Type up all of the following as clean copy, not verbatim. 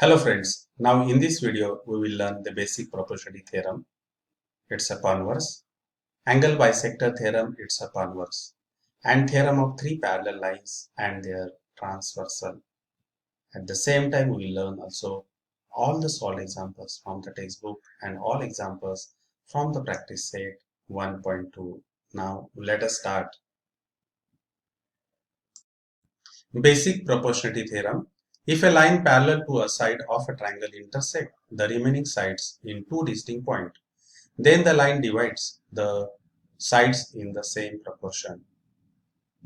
Hello friends, now in this video we will learn the basic proportionality theorem. It's a converse. Angle bisector theorem, it's a converse. And theorem of three parallel lines and their transversal. At the same time we will learn also all the solved examples from the textbook and all examples from the practice set 1.2. Now let us start. Basic proportionality theorem. If a line parallel to a side of a triangle intersect the remaining sides in two distinct points, then the line divides the sides in the same proportion.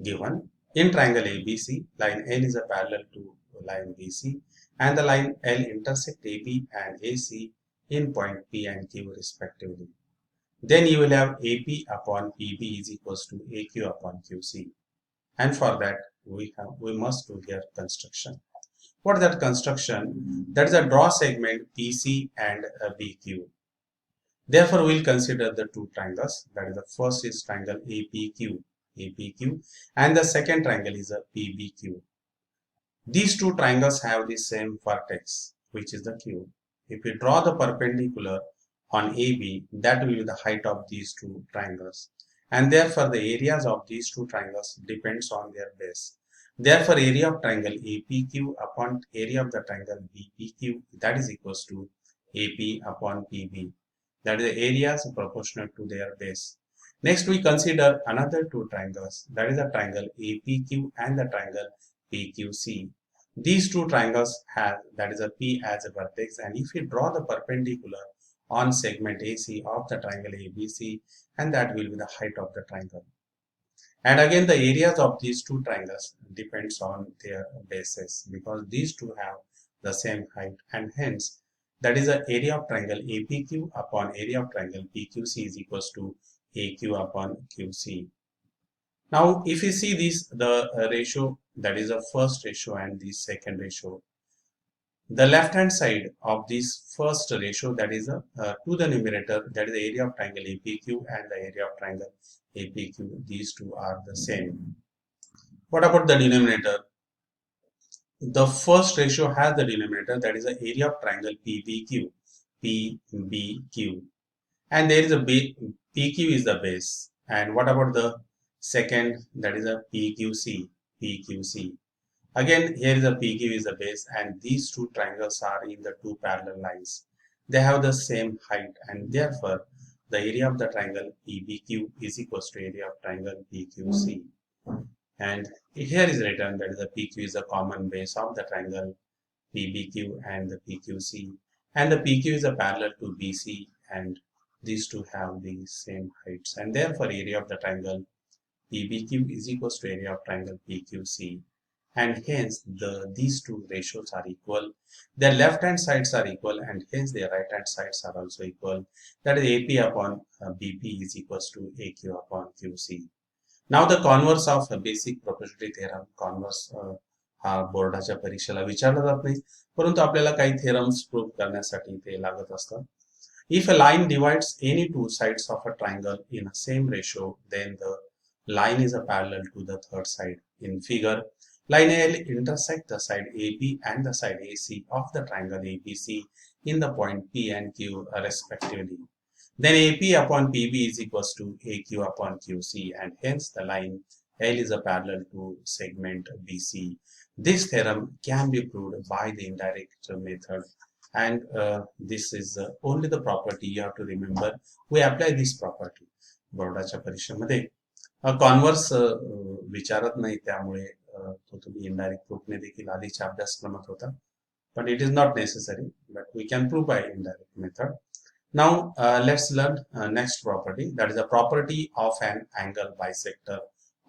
Given in triangle ABC, line L is a parallel to line BC and the line L intersect AB and AC in point P and Q respectively. Then you will have AP upon PB is equals to AQ upon QC. And for that we must do here construction. What is that construction? That is a draw segment PC and a BQ. Therefore, we will consider the two triangles. That is, the first is triangle APQ, and the second triangle is a PBQ. These two triangles have the same vertex, which is the Q. If we draw the perpendicular on AB, that will be the height of these two triangles. And therefore, the areas of these two triangles depends on their base. Therefore, area of triangle APQ upon area of the triangle BPQ, that is equals to AP upon PB. That is, the areas proportional to their base. Next, we consider another two triangles. That is the triangle APQ and the triangle PQC. These two triangles have, that is a P as a vertex, and if we draw the perpendicular on segment AC of the triangle ABC, and that will be the height of the triangle. And again, the areas of these two triangles depends on their bases, because these two have the same height, and hence that is the area of triangle APQ upon area of triangle PQC is equals to AQ upon QC. Now, if you see this, the ratio, that is the first ratio and the second ratio. The left hand side of this first ratio, that is to the numerator, that is the area of triangle APQ and the area of triangle APQ. These two are the same. What about the denominator? The first ratio has the denominator, that is the area of triangle PBQ, and there is a PQ is the base. And what about the second, that is a PQC. Again, here is a PQ is the base, and these two triangles are in the two parallel lines. They have the same height, and therefore the area of the triangle PBQ is equals to area of triangle PQC. And here is written that the PQ is a common base of the triangle PBQ and the PQC, and the PQ is a parallel to BC, and these two have the same heights, and therefore area of the triangle PBQ is equals to area of triangle PQC. And hence these two ratios are equal. Their left hand sides are equal, and hence their right hand sides are also equal. That is AP upon BP is equals to AQ upon QC. Now the converse of basic proportionality theorem, converse हा बोर्डाच्या परीक्षेला विचारला जात नाही, परंतु आपल्याला काही theorems prove करण्यासाठी ते लागत असतात. If a line divides any two sides of a triangle in a same ratio, then the line is a parallel to the third side. In figure, line L intersect the side AB and the side AC of the triangle ABC in the point P and Q respectively. Then AP upon PB is equals to AQ upon QC, and hence the line L is a parallel to segment BC. This theorem can be proved by the indirect method, and this is only the property you have to remember. We apply this property बोर्डाच्या परीक्षेमध्ये. Converse विचारत नाही, त्यामुळे तो तुम्ही indirect प्रूफने देखील आधीच्या अभ्यासक्रमात होता, but it is not necessary, but we can prove by indirect method. Now let's learn next property, that is the property of an angle bisector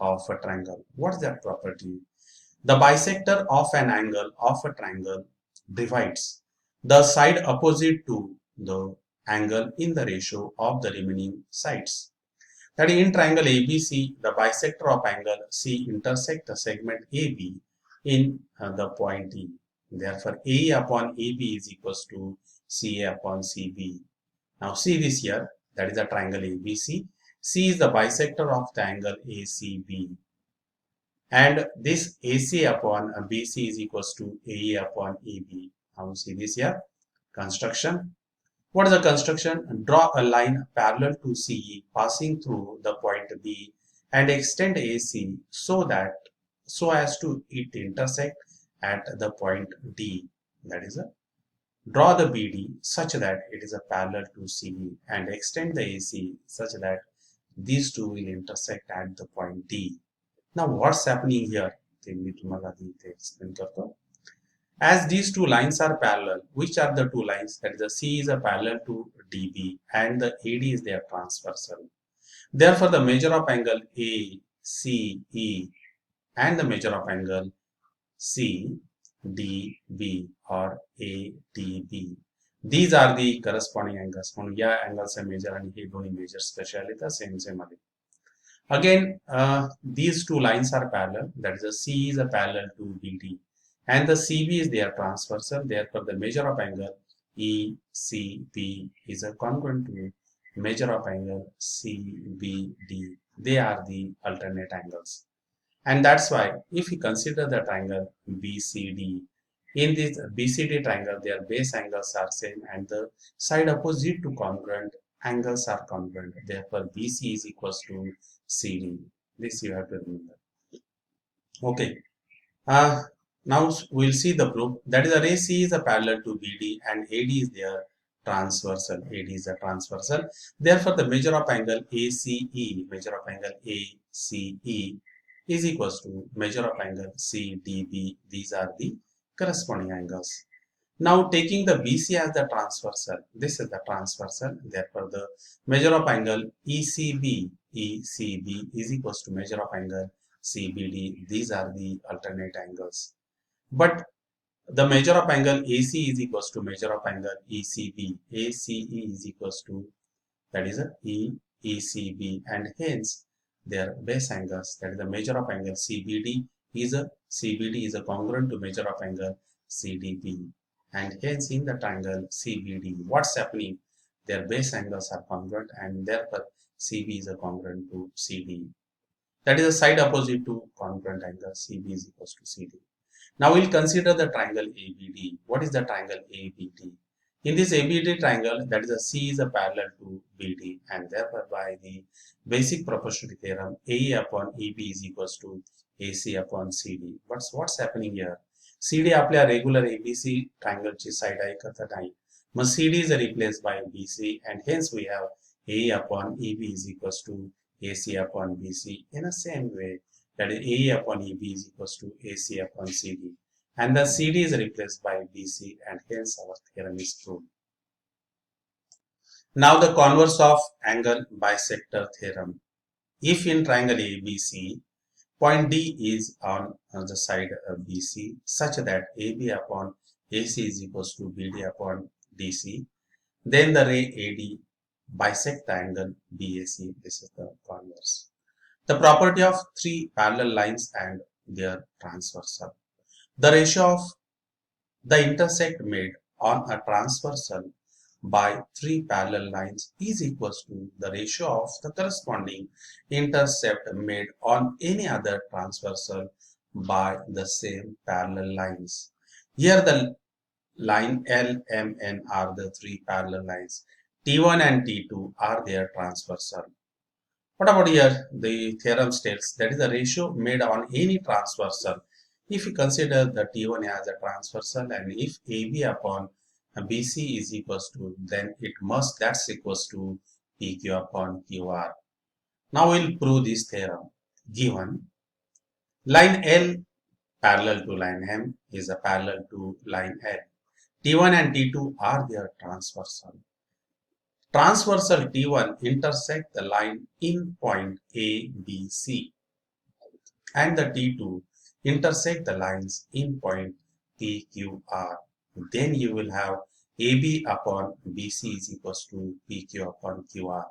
of a triangle. What is that property? The bisector of an angle of a triangle divides the side opposite to the angle in the ratio of the remaining sides. That in triangle ABC, the bisector of angle C intersect the segment AB in the point E. Therefore, A upon AB is equals to CA upon CB. Now see this here, that is a triangle ABC. C is the bisector of the angle ACB. And this AC upon BC is equals to AE upon EB. Now see this here, construction. What is the construction? Draw a line parallel to CE passing through the point B and extend AC so as to it intersect at the point D. That is draw the BD such that it is a parallel to CE and extend the AC such that these two will intersect at the point D. Now what's happening here? As these two lines are parallel, which are the two lines? That is the C is a parallel to DB and the AD is their transversal. Therefore, the measure of angle ACE and the measure of angle CDB or ADB. These are the corresponding angles. म्हणून या angles measure आणि हे दोन्ही measure specially the same मध्ये. Again, these two lines are parallel. That is the C is a parallel to BD and the CB is their transversal. Therefore, the measure of angle ECB is a congruent to measure of angle CBD. They are the alternate angles. And that's why if you consider the triangle BCD, in this BCD triangle, their base angles are same and the side opposite to congruent angles are congruent. Therefore, BC is equals to CD. This you have to remember. Okay. Now we'll see the proof. That is, array C is a parallel to BD and AD is their transversal. AD is a transversal. Therefore, the measure of angle ACE, is equals to measure of angle CDB. These are the corresponding angles. Now taking the BC as the transversal, this is the transversal. Therefore, the measure of angle ECB is equals to measure of angle CBD. These are the alternate angles. But the measure of angle AC is equals to measure of angle ECB. ACE is equals to, that is a ECB, and hence their base angles, that is the measure of angle CBD is a congruent to measure of angle CDB, and hence in the triangle CBD, what's happening? Their base angles are congruent and therefore CB is a congruent to CD. That is a side opposite to congruent angle. CB is equals to CD. Now we'll consider the triangle ABD. What is the triangle ABD? In this ABD triangle, that is a C is a parallel to BD, and therefore by the basic proportionality theorem, AE upon EB is equals to AC upon CD. But what's happening here? CD आपल्या regular ABC triangle ची side आहे का तर नाही. मग CD is replaced by BC, and hence we have AE upon EB is equals to AC upon BC. In the same way, that is AE upon EB is equals to AC upon CD. And the CD is replaced by BC, and hence our theorem is true. Now the converse of angle bisector theorem. If in triangle ABC, point D is on the side of BC such that AB upon AC is equals to BD upon DC, then the ray AD bisect the angle BAC. This is the converse. The property of three parallel lines and their transversal. The ratio of the intersect made on a transversal by three parallel lines is equals to the ratio of the corresponding intercept made on any other transversal by the same parallel lines. Here the line L, M, N are the three parallel lines. T1 and T2 are their transversal. What about here? The theorem states that is the ratio made on any transversal. If you consider the T1 as a transversal, and if AB upon BC is equals to, then it must, that's equals to PQ upon QR. Now we'll prove this theorem. Given line L parallel to line M is a parallel to line L. T1 and T2 are their transversal. Transversal T1 intersect the line in point ABC, and the T2 intersect the lines in point PQR. Then you will have AB upon BC is equals to PQ upon QR.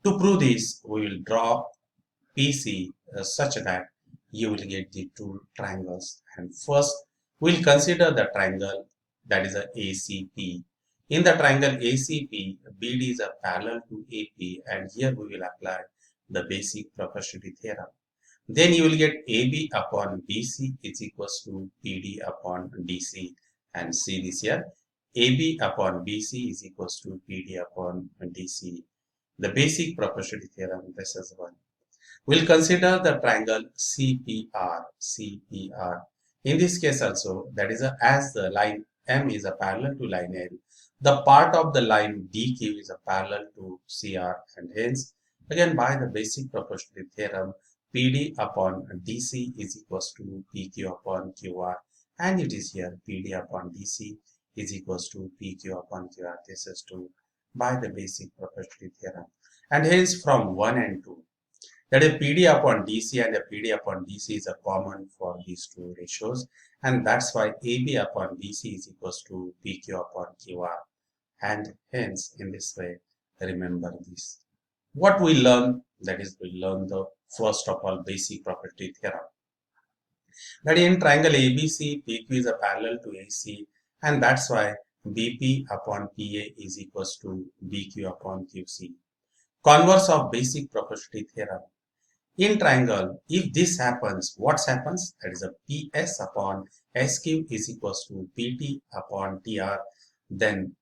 To prove this, we will draw PC such that you will get the two triangles. And first, we will consider the triangle that is a ACP. In the triangle ACP, BD is a parallel to AP, and here we will apply the basic proportionality theorem. Then you will get AB upon BC is equals to PD upon DC, And see this here, AB upon BC is equals to PD upon DC. The basic proportionality theorem, this is one. We'll consider the triangle CPR. In this case also, that is as the line M is a parallel to line L, the part of the line DQ is a parallel to CR, and hence again by the basic proportionality theorem, PD upon DC is equals to PQ upon QR, and it is here PD upon DC is equals to PQ upon QR. This is true by the basic proportionality theorem, and hence from 1 and 2. That is PD upon DC and a PD upon DC is a common for these two ratios, and that's why AB upon BC is equals to PQ upon QR, and hence in this way remember this. What we learn, that is we learn the first of all basic property theorem. That in triangle ABC, PQ is a parallel to AC, and that's why BP upon PA is equals to BQ upon QC. Converse of basic proportionality theorem. In triangle, if this happens, what happens? That is a PS upon SQ is equals to PT upon TR. Then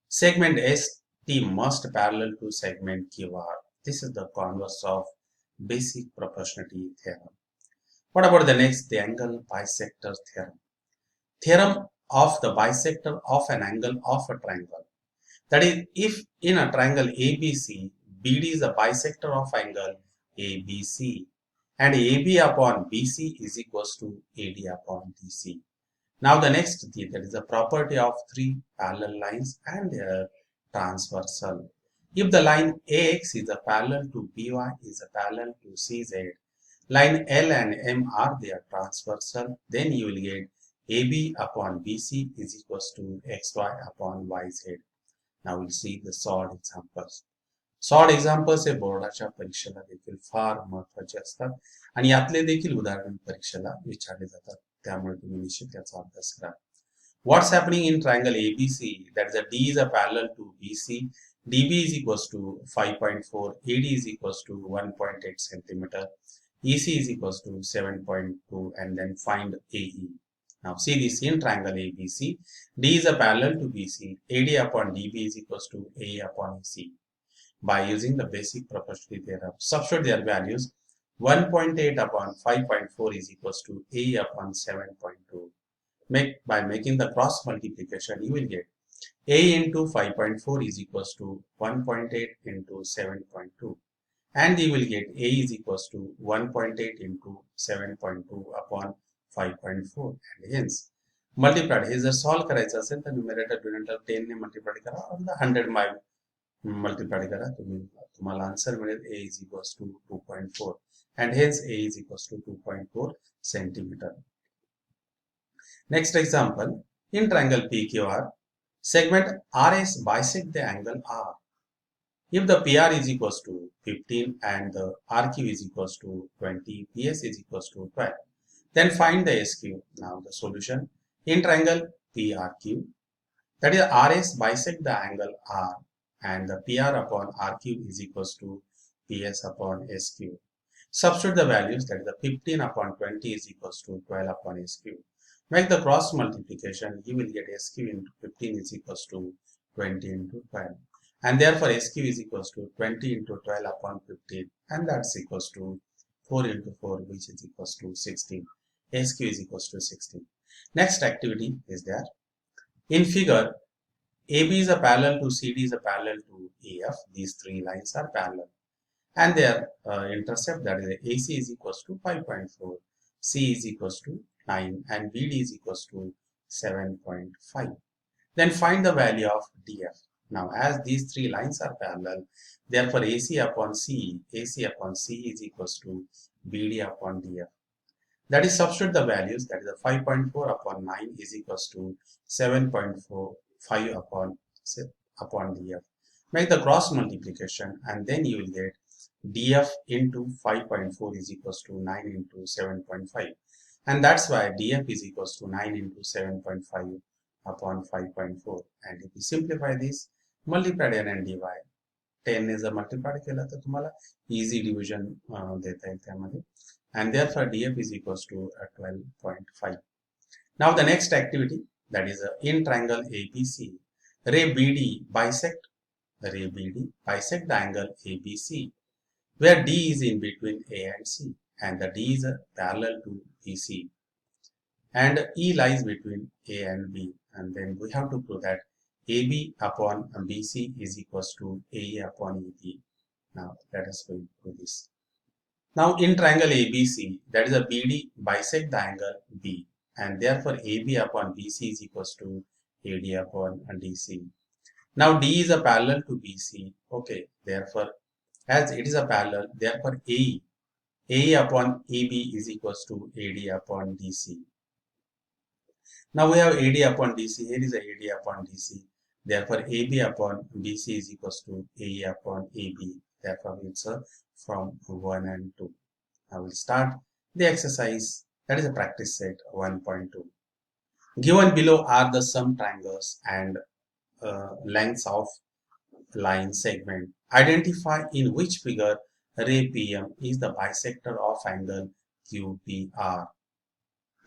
segment ST must parallel to segment QR. This is the converse of basic proportionality theorem. What about the next? The angle bisector theorem. Theorem of the bisector of an angle of a triangle. That is, if in a triangle ABC, BD is a bisector of angle ABC, and AB upon BC is equals to AD upon DC. Now the next, that is the property of three parallel lines and their transversal. If the line AX is a parallel to BY is a parallel to CZ, line L and M are their transversal, then you will get AB upon BC is equals to XY upon YZ. Now we'll see the solved examples. Solved examples हे बोर्डाच्या परीक्षेला देखील फार महत्वाचे असतात आणि यातले देखील उदाहरण परीक्षेला विचारले जातात, त्यामुळे तुम्ही निश्चित याचा अभ्यास करा. What's happening in triangle ABC? That is, D is a parallel to BC. DB is equals to 5.4. AD is equals to 1.8 centimeter. EC is equals to 7.2, and then find AE. Now see this in triangle ABC. D is a parallel to BC. AD upon DB is equals to A upon EC. By using the basic proportionality theorem, substitute their values. 1.8 upon 5.4 is equals to A upon 7.2. By making the cross multiplication, you will get A into 5.4 is equals to 1.8 into 7.2, and you will get A is equals to 1.8 into 7.2 upon 5.4, and hence multiplied. हे जर solve करायचं असेल तर numerator denominator 10 ने multiply करा आणि 100 bye multiply करा, तुम्हाला answer मिळेल A is equals to 2.4, and hence A is equals to 2.4 centimeter. Next example, in triangle PQR, segment RS bisect the angle R. If the PR is equals to 15 and the RQ is equals to 20, PS is equals to 12, then find the SQ. Now the solution, in triangle PRQ, that is RS bisect the angle R, and the PR upon RQ is equals to PS upon SQ. Substitute the values, that is the 15 upon 20 is equals to 12 upon SQ. Make the cross multiplication, you will get SQ into 15 is equals to 20 into 12. And therefore SQ is equals to 20 into 12 upon 15, and that's equals to 4 into 4, which is equals to 16. SQ is equals to 16. Next activity is there. In figure, AB is a parallel to CD is a parallel to AF. These three lines are parallel, and their intercept, that is AC is equals to 5.4, C is equals to 9, and BD is equals to 7.5. Then find the value of DF. Now as these three lines are parallel, therefore AC upon C is equals to BD upon DF. That is, substitute the values, that is the 5.4 upon 9 is equals to 7.45 upon DF. Make the cross multiplication, and then you will get DF into 5.4 is equals to 9 into 7.5, and that's why DF is equals to 9 into 7.5 upon 5.4. And if you simplify this, multiply and divide. 10 is a multiplied केला तर तुम्हाला easy division देता येईल त्यामध्ये, and therefore DF is equals to 12.5. Now the next activity, that is in triangle ABC, ray BD bisect the angle ABC, where D is in between A and C, and the D is parallel to BC, and E lies between A and B, and then we have to prove that AB upon BC is equals to AE upon EB. Now let us go through this. Now in triangle ABC, that is a BD bisect the angle B, and therefore AB upon BC is equals to AD upon DC. Now D is a parallel to BC. Okay, therefore as it is a parallel, therefore AE upon EB is equals to AD upon DC. Now we have AD upon DC. Here is a AD upon DC. Therefore AB upon BC is equals to AE upon AB. Therefore it's from 1 and 2. I will start the exercise, that is a practice set 1.2. Given below are the sum triangles and lengths of line segment. Identify in which figure ray PM is the bisector of angle QPR.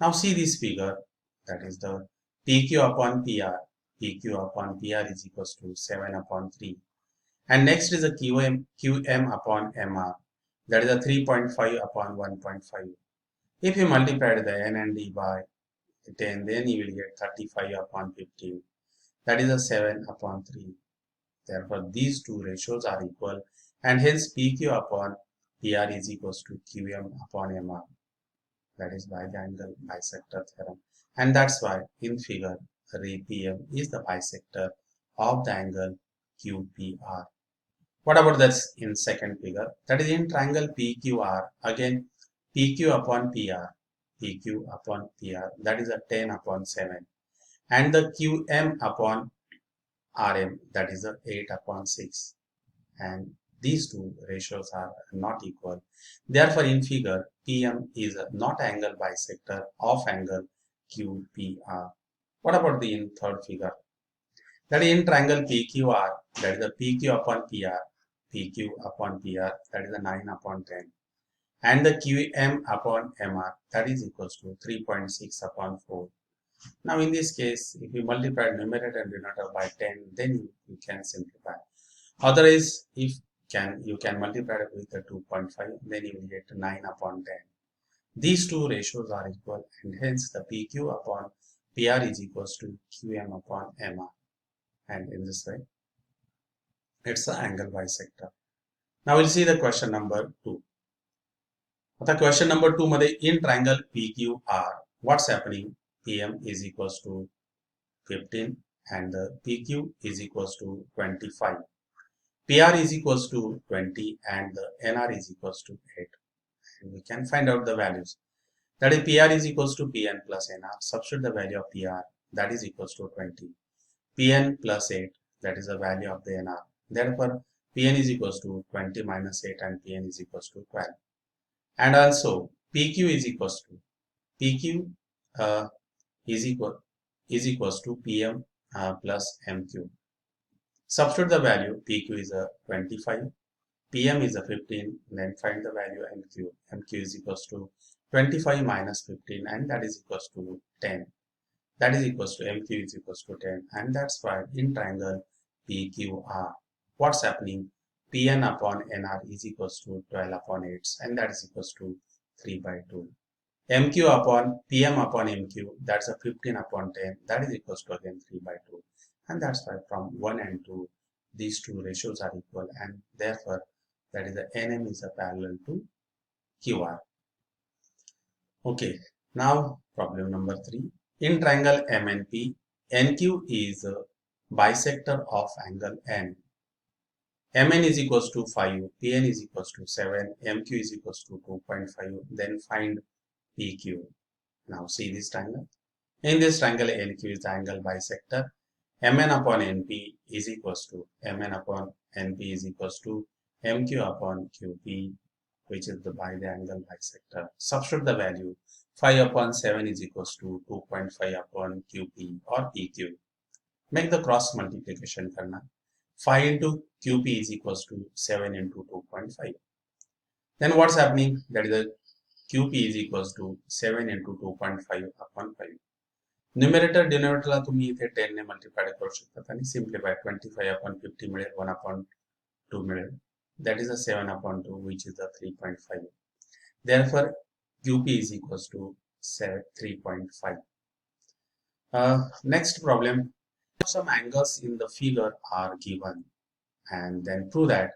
Now see this figure, that is the PQ upon PR. PQ upon PR is equals to 7 upon 3. And next is a QM upon MR. That is a 3.5 upon 1.5. If you multiply the N and D by 10, then you will get 35 upon 15. That is a 7 upon 3. Therefore, these two ratios are equal, and hence PQ upon PR is equals to QM upon MR. That is by the angle bisector theorem. And that's why in figure, ray PM is the bisector of the angle QPR. What about this in second figure? That is in triangle PQR. Again, PQ upon PR. PQ upon PR. That is a 10 upon 7. And the QM upon RM. That is a 8 upon 6. And these two ratios are not equal. Therefore, in figure, PM is not angle bisector of angle QPR. What about the in third figure? That is in triangle PQR. That is the PQ upon PR. PQ upon PR, that is a 9 upon 10, and the QM upon MR, that is equals to 3.6 upon 4. Now in this case, if you multiply numerator and denominator by 10, then you can simplify. Otherwise, if you can multiply it with the 2.5, then you will get 9 upon 10. These two ratios are equal, and hence the PQ upon PR is equals to QM upon MR, and in this way it's the angle bisector. Now we'll see the question number 2. The question number 2 मध्ये in triangle PQR, what's happening? PM is equals to 15 and the PQ is equals to 25. PR is equals to 20 and the NR is equals to 8. And we can find out the values. That is PR is equals to PN plus NR. Substitute the value of PR, that is equals to 20. PN plus 8, that is the value of the NR. Therefore, Pn is equals to 20 minus 8 and Pn is equals to 12. And also, PQ is equals to PQ is equals to PM plus MQ. Substitute the value. PQ is a 25, PM is a 15. Then find the value MQ. MQ is equals to 25 minus 15, and that is equals to 10. That is equals to MQ is equals to 10, and that's why in triangle PQR, what's happening? Pn upon Nr is equals to 12 upon 8, and that is equals to 3 by 2. MQ upon PM upon MQ, that's a 15 upon 10, that is equals to again 3 by 2. And that's why from 1 and 2, these two ratios are equal, and therefore that is the NM is a parallel to QR. Okay, now problem number 3. In triangle MNP, NQ is a bisector of angle N. Mn is equals to 5, Pn is equals to 7, MQ is equals to 2.5. Then find PQ. Now see this triangle. In this triangle, NQ is the angle bisector. Mn upon Np is equals to Mn upon Np is equals to MQ upon QP, which is by the angle bisector. Substitute the value. 5 upon 7 is equals to 2.5 upon QP or PQ. Make the cross multiplication karna. 5 into QP is equals to 7 into 2.5. Then what's happening? That is the QP is equals to 7 into 2.5 upon 5. Numerator डिनोमिनेटरला तुम्ही इथे 10 ने multiply करू शकता आणि simplify 25/50 मिळेल, 1/2 मिळेल. That is a 7/2, which is a 3.5. Therefore, QP is equals to 3.5. Next problem. Some angles in the figure are given, and then prove that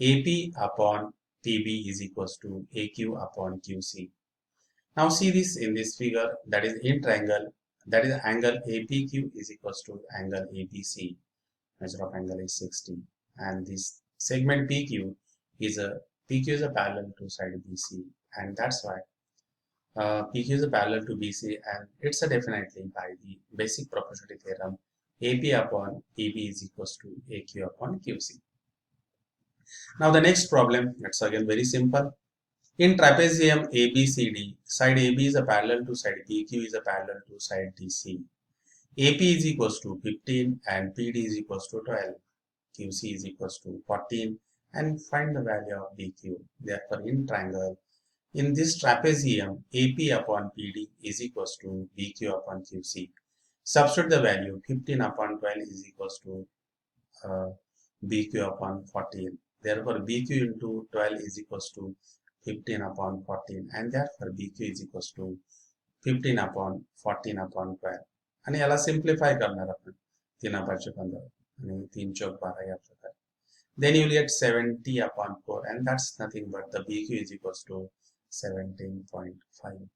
AP upon PB is equals to AQ upon QC. Now see this in this figure, that is in triangle, that is angle APQ is equals to angle ABC. Measure of angle is 60, and this segment PQ is a parallel to side BC, and that's why PQ is a parallel to BC, and it's a definitely by the basic proportionality theorem, AP upon PB is equals to AQ upon QC. Now the next problem, it's again very simple. In trapezium ABCD, side AB is a parallel to side PQ is a parallel to side DC. AP is equals to 15 and PD is equals to 12. QC is equals to 14, and find the value of BQ. Therefore, in triangle, in this trapezium, AP upon PD is equals to BQ upon QC. Substitute the value, 15 upon 12 is equals to BQ upon 14. Therefore, BQ into 12 is equals to 15 upon 14, and therefore BQ is equals to 15 upon 14 upon 12. आणि याला simplify करणार आपण 3/15 आणि 3 चौक 12 या प्रकारे. Then you will get 70 upon 4, and that's nothing but the BQ is equals to 17.5.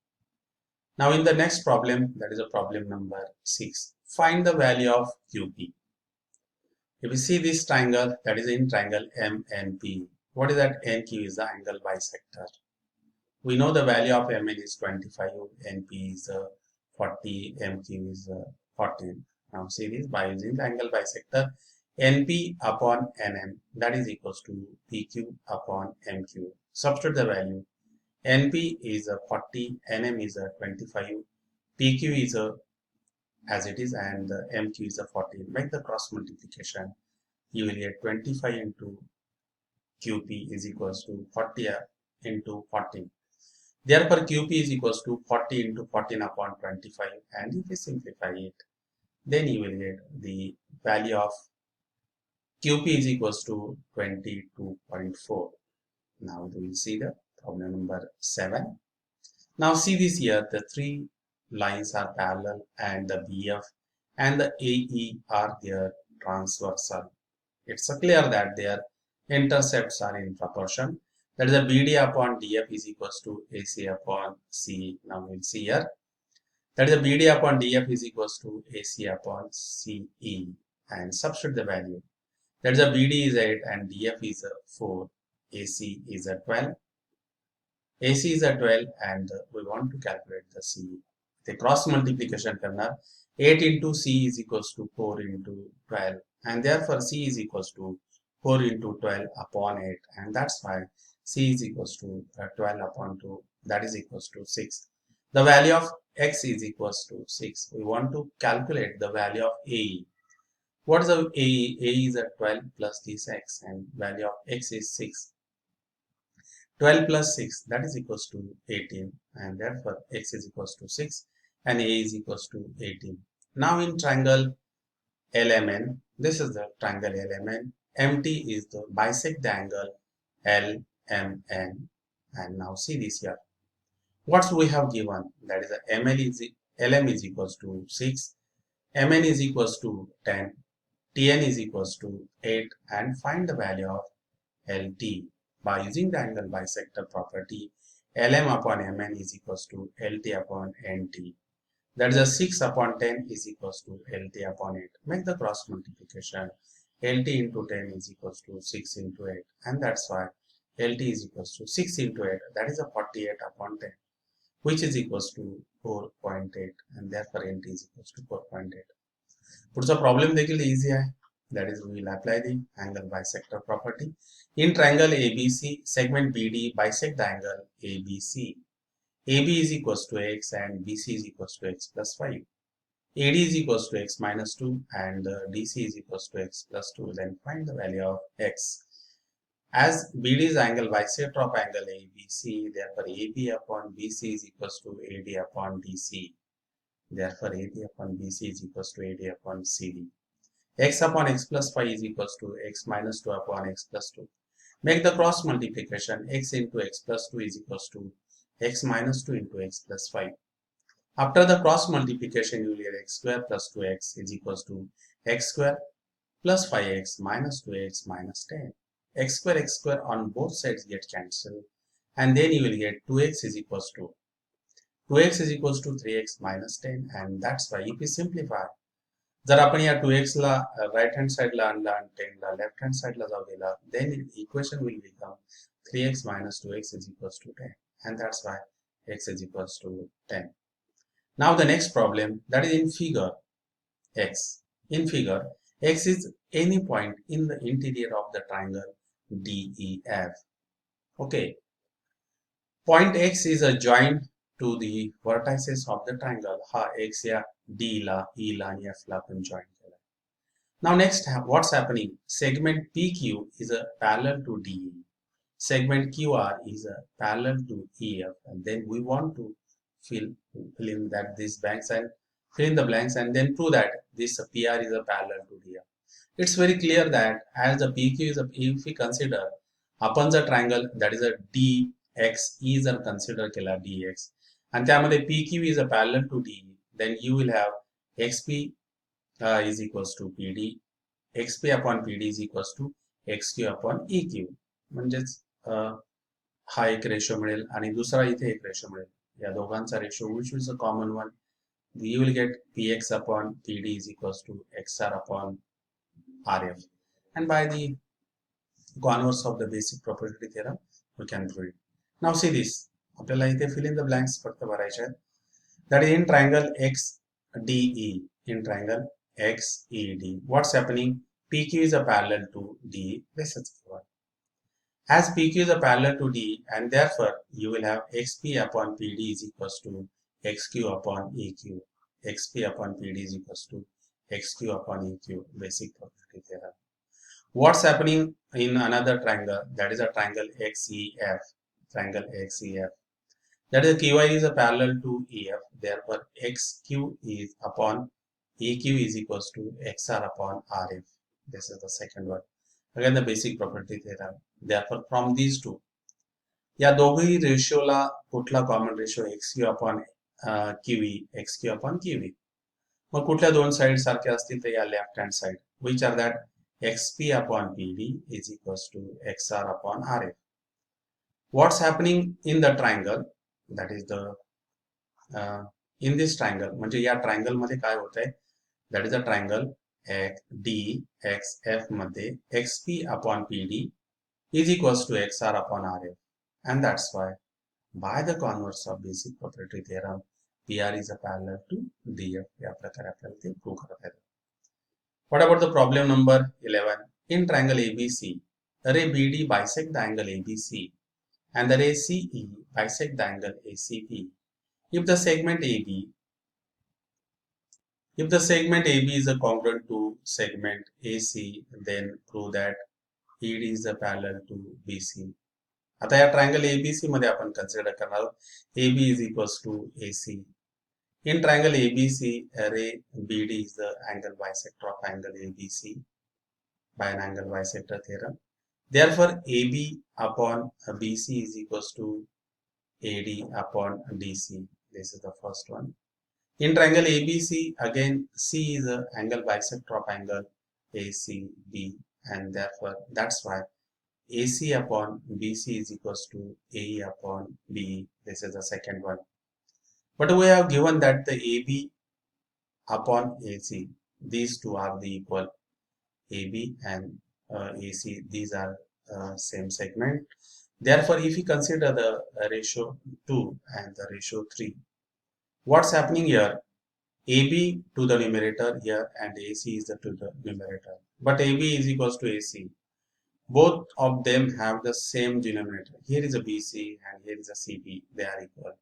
Now in the next problem, that is a problem number 6. Find the value of QP. If you see this triangle, that is in triangle MNP. What is that? NQ is the angle bisector. We know the value of MN is 25, NP is 40, MQ is 14. Now see this, by using the angle bisector, NP upon NM, that is equals to PQ upon MQ. Substitute the value. NP is 40, NM is 25, PQ is as it is, and MQ is 14. Make the cross multiplication. You will get 25 into QP is equals to 40 into 14. Therefore, QP is equals to 40 into 14 upon 25, and if you simplify it, then you will get the value of QP is equals to 22.4. Now we will see the problem number 7. Now see this here, the three lines are parallel, and the BF and the AE are their transversal. It's clear that their intercepts are in proportion. That is, the BD upon DF is equals to AC upon CE. Now we'll see here. That is, the BD upon DF is equals to AC upon CE, and substitute the value. That is, the BD is 8 and DF is 4. AC is 12. AC is 12, and we want to calculate the CE. The cross multiplication करना 8 into C is equals to 4 into 12, and therefore C is equals to 4 into 12 upon 8, and that's why C is equals to 12 upon 2, that is equals to 6. The value of X is equals to 6. We want to calculate the value of AE. What is the AE? AE is 12 plus this X, and value of X is 6. 12 plus 6, that is equals to 18, and therefore X is equals to 6 and A is equals to 18. Now in triangle LMN, this is the triangle LMN, MT is the bisect the angle LMN, and now see this here. What we have given, that is the LM is equals to 6, MN is equals to 10, TN is equals to 8, and find the value of LT. By using the angle bisector property, LM upon MN is equals to LT upon NT. That is a 6 upon 10 is equals to LT upon 8. Make the cross multiplication. LT into 10 is equals to 6 into 8. And that's why LT is equals to 6 into 8. That is a 48 upon 10, which is equals to 4.8. And therefore LT is equals to 4.8. पुढचा problem देखील easy आहे. That is, we will apply the angle bisector property. In triangle ABC, segment BD bisect the angle ABC. AB is equals to X and BC is equals to X plus 5. AD is equals to X minus 2 and DC is equals to X plus 2. Then find the value of X. As BD is angle bisector of angle ABC, therefore AB upon BC is equals to AD upon DC. Therefore, AD upon BC is equals to AD upon CD. X upon x plus 5 is equals to x minus 2 upon x plus 2. Make the cross multiplication. X into x plus 2 is equals to x minus 2 into x plus 5. After the cross multiplication, you will get x square plus 2x is equals to x square plus 5x minus 2x minus 10. X square on both sides get cancelled, and then you will get 2x is equals to 3x minus 10, and that's why if we simplify, जर आपण या 2x ला right hand साइडला आणला आणि 10 ला left hand साइडला जाऊ दिला, then equation will become 3x minus 2x is equals to 10, and that's why x is equals to 10. Now the next problem, that is in figure x. In figure, x is any point in the interior of the triangle DEF. Okay. Point x is a joint to the vertices of the triangle. हा x या D ला, E ला आणि F ला आपण join केला. Now next, what's happening? Segment PQ is a parallel to DE. Segment QR is a parallel to EF, and then we want to fill in that these blanks and fill in the blanks and then prove that this PR is a parallel to DF. It's very clear that as the PQ is a, if we consider upon the triangle that is a DXE जर consider केला DX and त्यामध्ये PQ is a parallel to DE, then you will have XP is equals to PD, XP upon PD is equals to XQ upon EQ. म्हणजेच हा एक ratio मिळेल आणि दुसरा इथे एक रेशो मिळेल. या दोघांचा ratio which is a common one. You will get Px upon Pd is equals to XR upon RF. And by the converse of the basic proportionality theorem, we can prove it. Now see this. आपल्याला इथे fill in the blanks फक्त भरायचे आहेत. That is in triangle XDE. In triangle XED. What's happening? PQ is a parallel to DE. This is one. As PQ is a parallel to DE, and therefore you will have XP upon PD is equals to XQ upon EQ. XP upon PD is equals to XQ upon EQ. Basic property theorem. What's happening in another triangle? That is a triangle XEF. Triangle XEF. That is QI is a parallel to EF. Therefore, XQ is upon EQ is equals to XR upon RF. This is the second one. Again, the basic property theorem. Therefore, from these two, या दोघही रेशोला कुठला common ratio XQ upon QE, XQ upon QE. मग कुठल्या दोन side सारखे असतील तर या left hand side, which are that XP upon PD is equals to XR upon RF. What's happening in the triangle? That is the in this triangle. म्हणजे या triangle मध्ये काय होत आहे? That is a triangle DXF मध्ये XP upon PD is equals to XR upon RF, and that's why by the converse of basic property theorem, PR is a parallel to DF. या प्रकारे आपल्याला ते prove करता येतं. What about the problem number 11? In triangle ABC, the ray BD bisect the angle ABC and the ray CE bisect the angle ACP. If the segment AB is a congruent to segment AC, then prove that ED is a parallel to BC. आता या triangle ABC मध्ये आपण consider करणार आहोत AB is equals to AC. In triangle ABC, ray BD is the angle bisector of angle ABC by an angle bisector theorem. Therefore, AB upon BC is equals to AD upon DC. This is the first one. In triangle ABC, again C is the angle bisector of angle ACB, and therefore that's why AC upon BC is equals to AE upon BE. This is the second one. But we have given that the AB upon AC, these two are the equal. AB and AC, these are same segment. Therefore, if you consider the ratio 2 and the ratio 3, what's happening here? AB to the numerator here and AC is to the numerator. But AB is equals to AC. Both of them have the same denominator. Here is a BC and here is a CB. They are equal.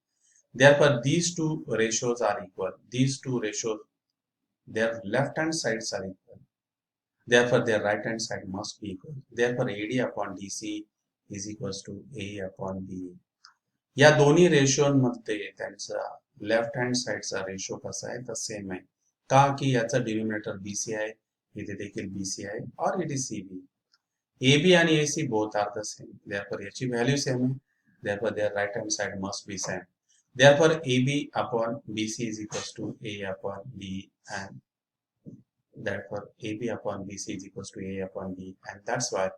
Therefore, these two ratios are equal. These two ratios, their left hand sides are equal. Therefore, their right hand side must be equal. Therefore, AD upon DC is equals to A upon B. या दोन्ही रेशोमध्ये त्यांचा left hand साईडचा ratio कसा आहे तर same आहे का की याचा डिनोमिनेटर बीसी आहे इथे देखील बीसी आहे और इट इज सीबी AB आणि AC both are the same. Therefore, याची व्हॅल्यू सेम आहे. Therefore, their right hand side must be same. Therefore, AB upon BC is equals to A upon B and therefore AB upon BC is equals to A upon B and that's why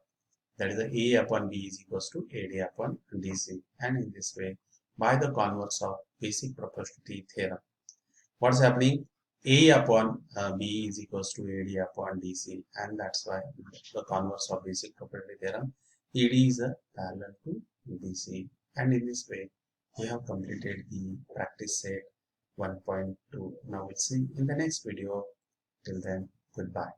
that is the A upon B is equals to AD upon DC and in this way by the converse of basic proportionality theorem. What's happening? A upon B is equals to AD upon DC and that's why the converse of basic property theorem AD is a parallel to DC and in this way we have completed the practice set 1.2. Now we'll see in the next video. Till then, goodbye.